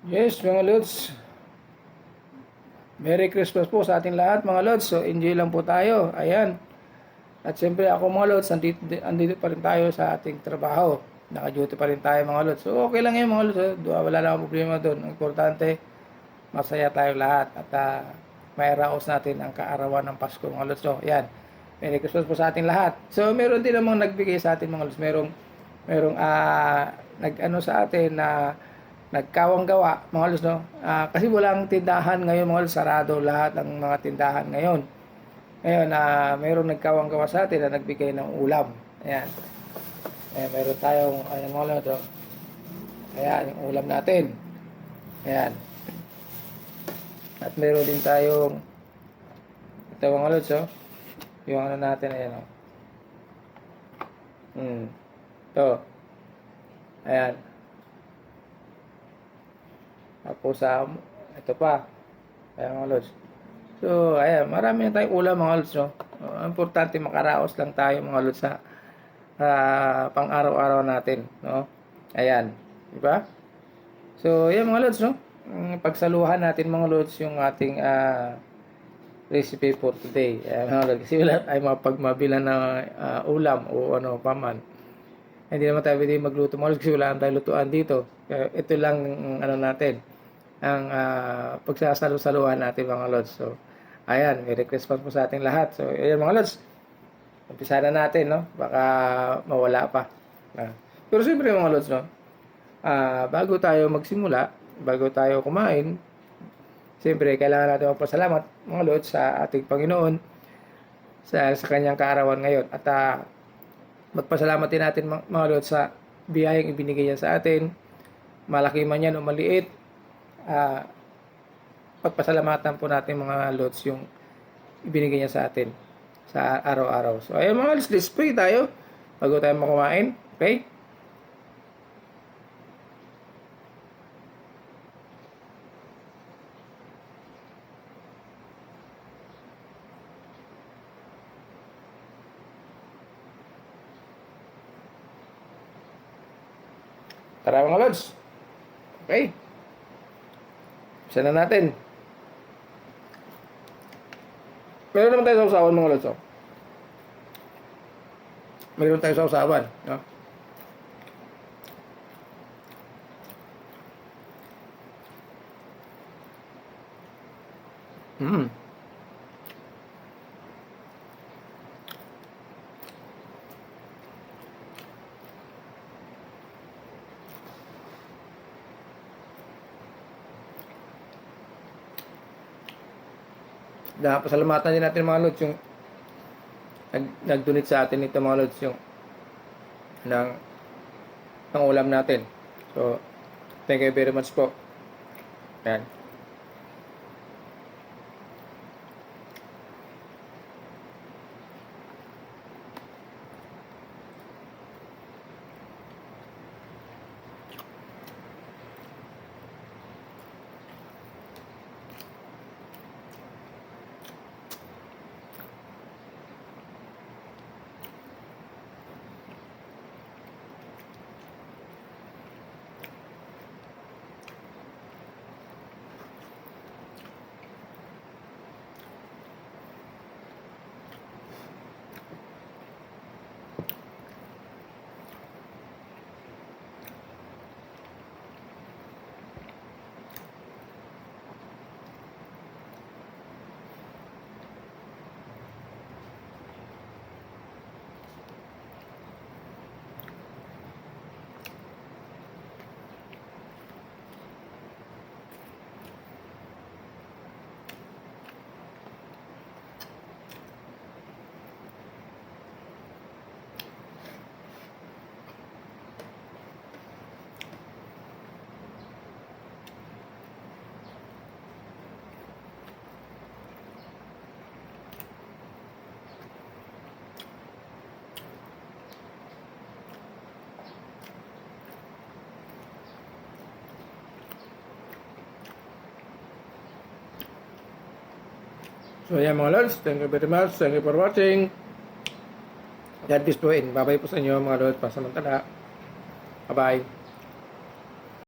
Yes, mga Lods. Merry Christmas po sa ating lahat, mga Lods. So, enjoy lang po tayo. Ayan. At siyempre ako, mga Lods, andito pa rin tayo sa ating trabaho. Naka-duty pa rin tayo, mga Lods. So, okay lang yun, mga Lods. Wala lang akong problema doon. Ang importante, masaya tayo lahat. At may raos natin ang kaarawan ng Pasko, mga Lods. So, ayan. Merry Christmas po sa ating lahat. So, meron din namang nagbigay sa atin, mga Lods. Merong nag-ano sa atin na nagkawang gawa, mga Lods, no? Kasi walang tindahan ngayon, mga Lods, sarado lahat ng mga tindahan ngayon. Ngayon, mayroong nagkawang gawa sa atin na nagbigay ng ulam. Ayan. Ayan, meron tayong, ayan, mga Lods, no? Ayan, yung ulam natin. Ayan. At meron din tayong, ito, mga Lods, no? Yung ano natin, ayan, no? Ito. Ayan. Tapos ito pa. Ayan, mga Lods. So, ayan, marami na tayong ulam, mga Lods, no? Importante makaraos lang tayo, mga Lods, sa pang-araw-araw natin, no? Ayan, di ba? So, ayan, mga Lods, no? Pagsaluhan natin, mga Lods, yung ating recipe for today. Ayan, mga Lods, kasi wala tayo mapagmabilan ng ulam o ano paman. Hindi naman tayo pwede magluto, mga Lods, kasi wala tayong lutuan dito. Ito lang ano natin, ang pagsasalu-saluhan natin, mga Lods. So, ayan, Merry Christmas po sa ating lahat. So, ayan, mga Lods, umpisa na natin, no? Baka mawala pa. Pero siyempre, mga Lods, no? Bago tayo magsimula, bago tayo kumain, siyempre, kailangan natin magpasalamat, mga Lods, sa ating Panginoon sa kanyang kaarawan ngayon. At magpasalamat din natin, mga Lods, sa biyayang ibinigay niya sa atin, malaki man yan o maliit. Pagpasalamatan po natin, mga Lods, yung ibinigay niya sa atin sa araw-araw. So, ayun, mga Lods, let's pray tayo bago tayo makumain. Okay? Tara, mga Lods. Okay? Isa na natin. Meron naman tayo sa usawan, mga Lods. Meron tayo sa usawan. No? Pasalamatan din natin, mga Lods, yung nag-donate sa atin ito, mga Lods, yung ng ulam natin. So, thank you very much po. Yan. So, ayan, mga Lods. Thank you very much. Thank you for watching. God bless po and bye-bye po sa inyo, mga Lods. Pasamantala. Bye-bye.